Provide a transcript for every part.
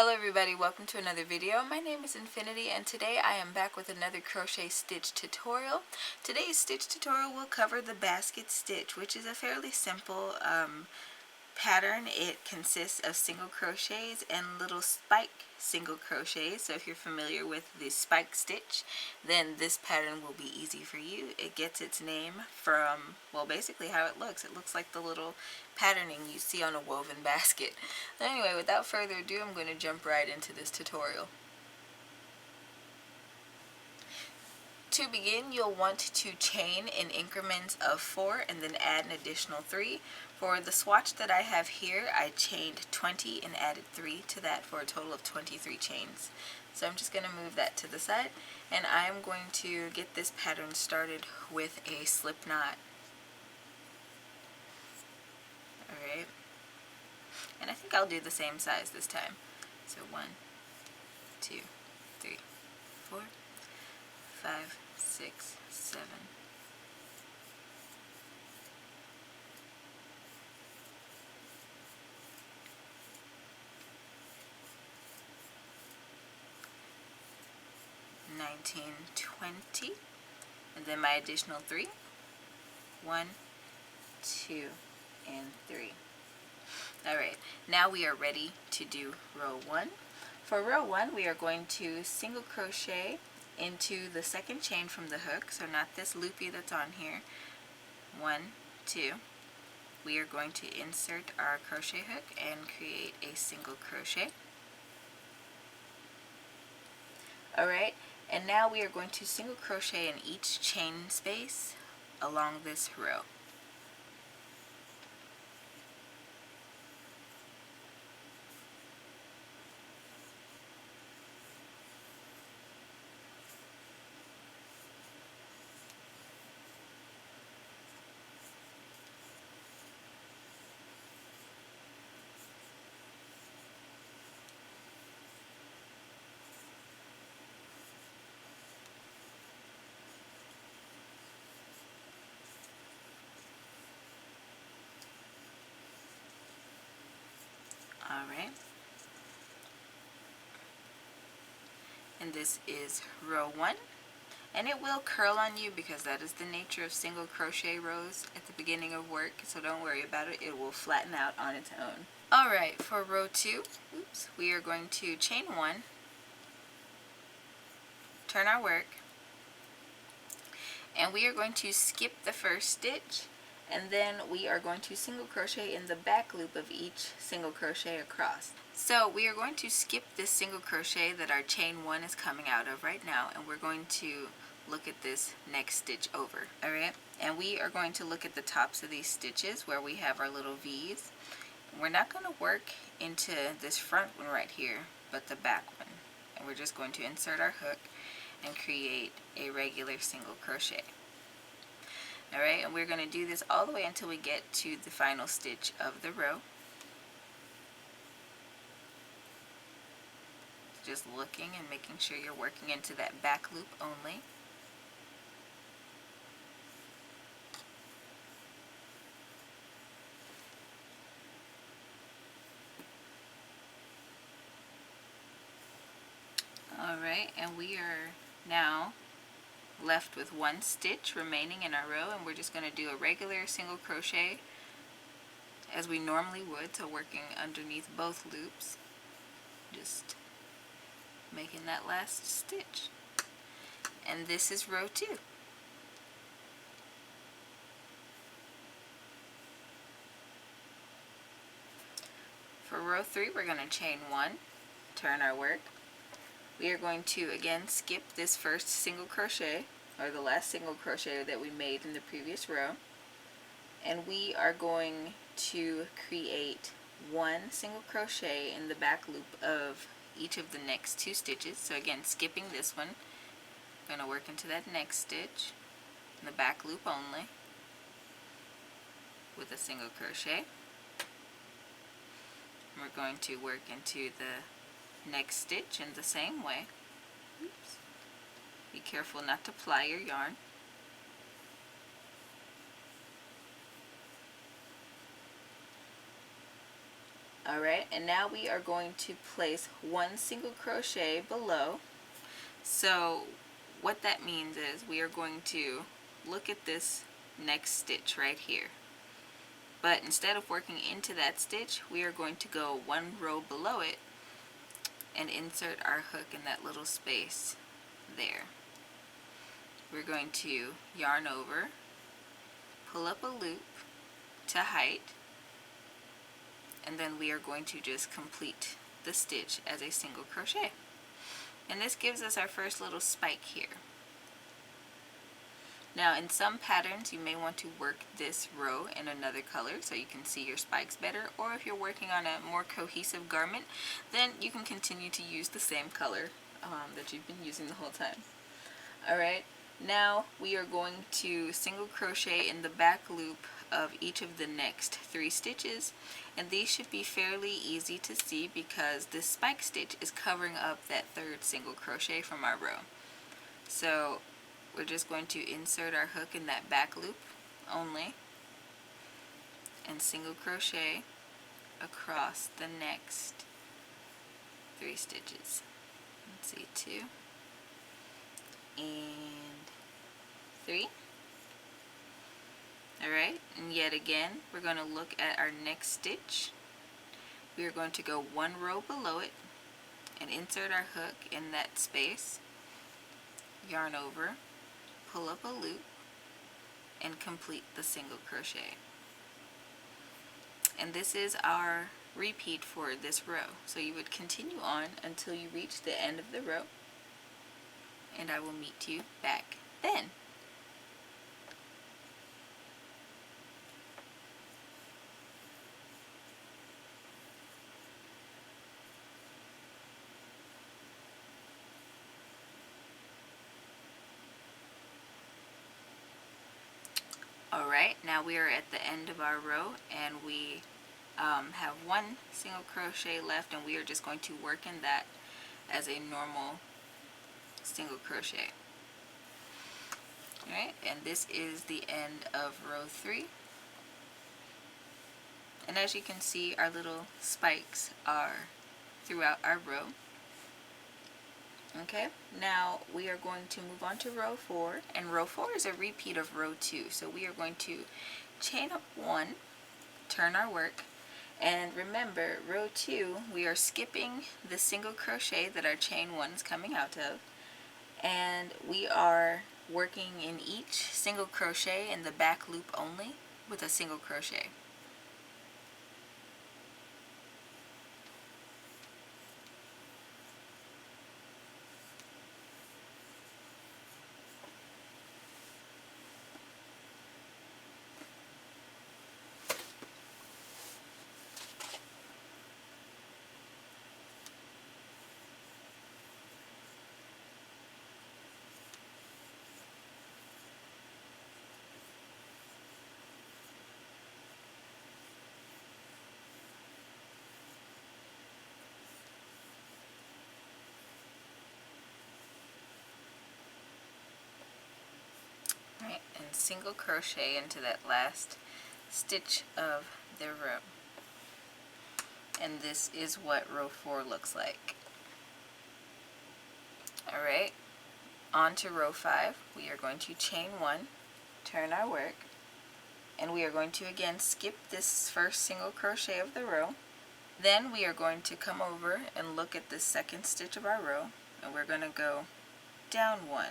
Hello everybody, welcome to another video. My name is Infiniti and today I am back with another crochet stitch tutorial. Today's stitch tutorial will cover the basket stitch, which is a fairly simple pattern. It consists of single crochets and little spike single crochets. So if you're familiar with the spike stitch, then this pattern will be easy for you. It gets its name from, well, basically how it looks. It looks like the little patterning you see on a woven basket. Anyway, without further ado, I'm going to jump right into this tutorial. To begin, you'll want to chain in increments of 4 and then add an additional 3. For the swatch that I have here, I chained 20 and added 3 to that for a total of 23 chains. So I'm just going to move that to the side, and I'm going to get this pattern started with a slip knot. Alright, and I think I'll do the same size this time. So 1, 2, 3, 4, 5, 6, 7. $19, $20, and then my additional 3. 1, 2, and 3. Alright, now we are ready to do row 1. For row 1, we are going to single crochet into the second chain from the hook, so not this loopy that's on here. 1, 2. We are going to insert our crochet hook and create a single crochet. Alright, and now we are going to single crochet in each chain space along this row. Alright, and this is row 1, and it will curl on you because that is the nature of single crochet rows at the beginning of work, so don't worry about it, it will flatten out on its own. Alright, for row 2, we are going to chain 1, turn our work, and we are going to skip the first stitch, and then we are going to single crochet in the back loop of each single crochet across. So we are going to skip this single crochet that our chain 1 is coming out of right now, and we're going to look at this next stitch over. Alright, and we are going to look at the tops of these stitches where we have our little V's. We're not going to work into this front one right here, but the back one, and we're just going to insert our hook and create a regular single crochet. Alright, and we're going to do this all the way until we get to the final stitch of the row. Just looking and making sure you're working into that back loop only. Alright, and we are now left with one stitch remaining in our row, and we're just going to do a regular single crochet as we normally would, so working underneath both loops, just making that last stitch. And this is row 2. For row 3, we're going to chain 1, turn our work. We are going to again skip this first single crochet, or the last single crochet that we made in the previous row, and we are going to create one single crochet in the back loop of each of the next 2 stitches. So again, skipping this one, I'm going to work into that next stitch in the back loop only with a single crochet. And we're going to work into the next stitch in the same way. Oops. Be careful not to ply your yarn. Alright, and now we are going to place one single crochet below. So what that means is we are going to look at this next stitch right here. But instead of working into that stitch, we are going to go one row below it and insert our hook in that little space there. We're going to yarn over, pull up a loop to height, and then we are going to just complete the stitch as a single crochet. And this gives us our first little spike here. Now in some patterns you may want to work this row in another color so you can see your spikes better, or if you're working on a more cohesive garment, then you can continue to use the same color that you've been using the whole time. Alright, now we are going to single crochet in the back loop of each of the next 3 stitches, and these should be fairly easy to see because this spike stitch is covering up that 3rd single crochet from our row. So we're just going to insert our hook in that back loop only and single crochet across the next 3 stitches. Let's see, 2 and 3. Alright, and yet again we're going to look at our next stitch. We are going to go one row below it and insert our hook in that space, yarn over, pull up a loop, and complete the single crochet. And this is our repeat for this row. So you would continue on until you reach the end of the row, and I will meet you back then. Alright, now we are at the end of our row, and we have one single crochet left, and we are just going to work in that as a normal single crochet. Alright, and this is the end of row 3. And as you can see, our little spikes are throughout our row. Okay, now we are going to move on to row 4, and row 4 is a repeat of row 2. So we are going to chain up 1, turn our work, and remember, row 2, we are skipping the single crochet that our chain 1 is coming out of, and we are working in each single crochet in the back loop only with a single crochet. Right, and single crochet into that last stitch of the row. And this is what row 4 looks like. Alright, on to row 5. We are going to chain 1, turn our work, and we are going to again skip this first single crochet of the row. Then we are going to come over and look at the second stitch of our row, and we're going to go down 1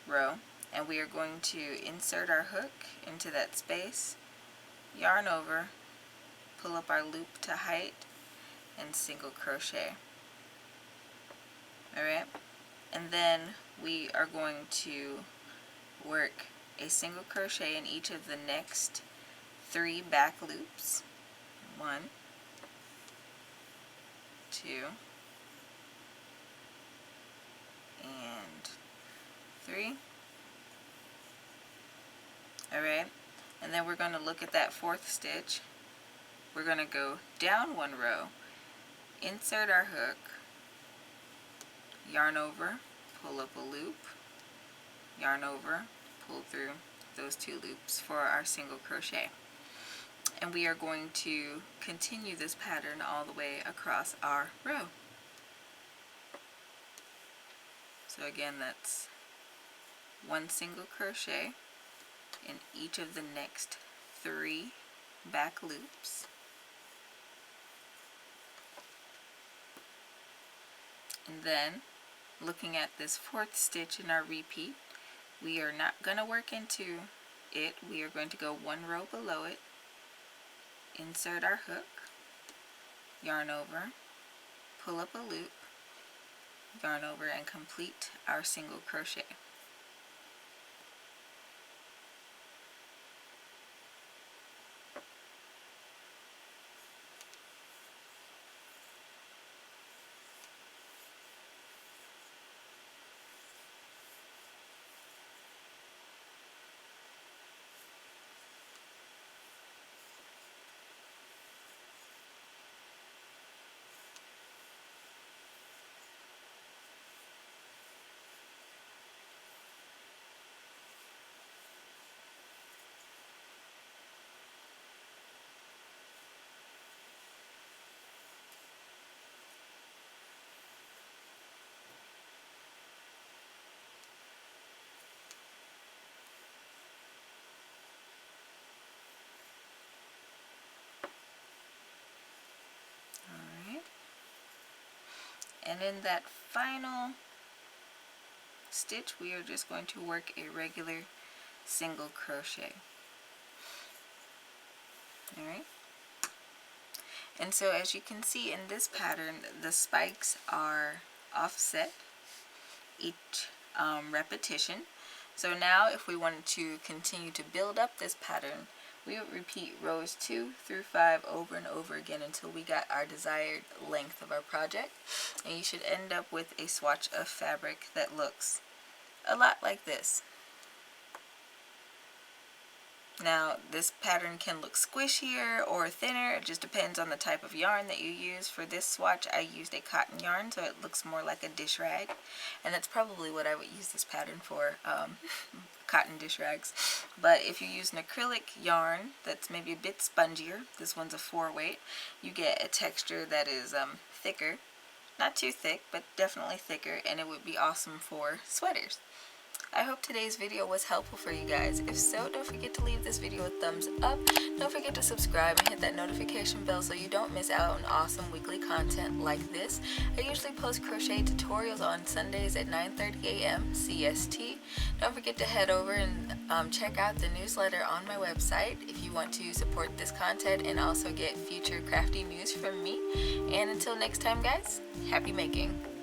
row, and we are going to insert our hook into that space, yarn over, pull up our loop to height, and single crochet. Alright, and then we are going to work a single crochet in each of the next 3 back loops. 1, 2, and 3. Alright, and then we're going to look at that 4th stitch. We're going to go down 1 row, insert our hook, yarn over, pull up a loop, yarn over, pull through those 2 loops for our single crochet. and we are going to continue this pattern all the way across our row. So again, that's 1 single crochet in each of the next 3 back loops. And then, looking at this 4th stitch in our repeat, we are not going to work into it. We are going to go 1 row below it, insert our hook, yarn over, pull up a loop, yarn over, and complete our single crochet. And in that final stitch, we are just going to work a regular single crochet. Alright? And so as you can see in this pattern, the spikes are offset each repetition. So now if we wanted to continue to build up this pattern, we would repeat rows 2 through 5 over and over again until we got our desired length of our project. And you should end up with a swatch of fabric that looks a lot like this. Now, this pattern can look squishier or thinner. It just depends on the type of yarn that you use. For this swatch, I used a cotton yarn, so it looks more like a dish rag. And that's probably what I would use this pattern for, cotton dish rags. But if you use an acrylic yarn that's maybe a bit spongier, this one's a 4-weight, you get a texture that is thicker. Not too thick, but definitely thicker, and it would be awesome for sweaters. I hope today's video was helpful for you guys. If so, don't forget to leave this video a thumbs up. Don't forget to subscribe and hit that notification bell so you don't miss out on awesome weekly content like this. I usually post crochet tutorials on Sundays at 9:30 a.m. CST. Don't forget to head over and check out the newsletter on my website if you want to support this content and also get future crafty news from me. And until next time, guys, happy making!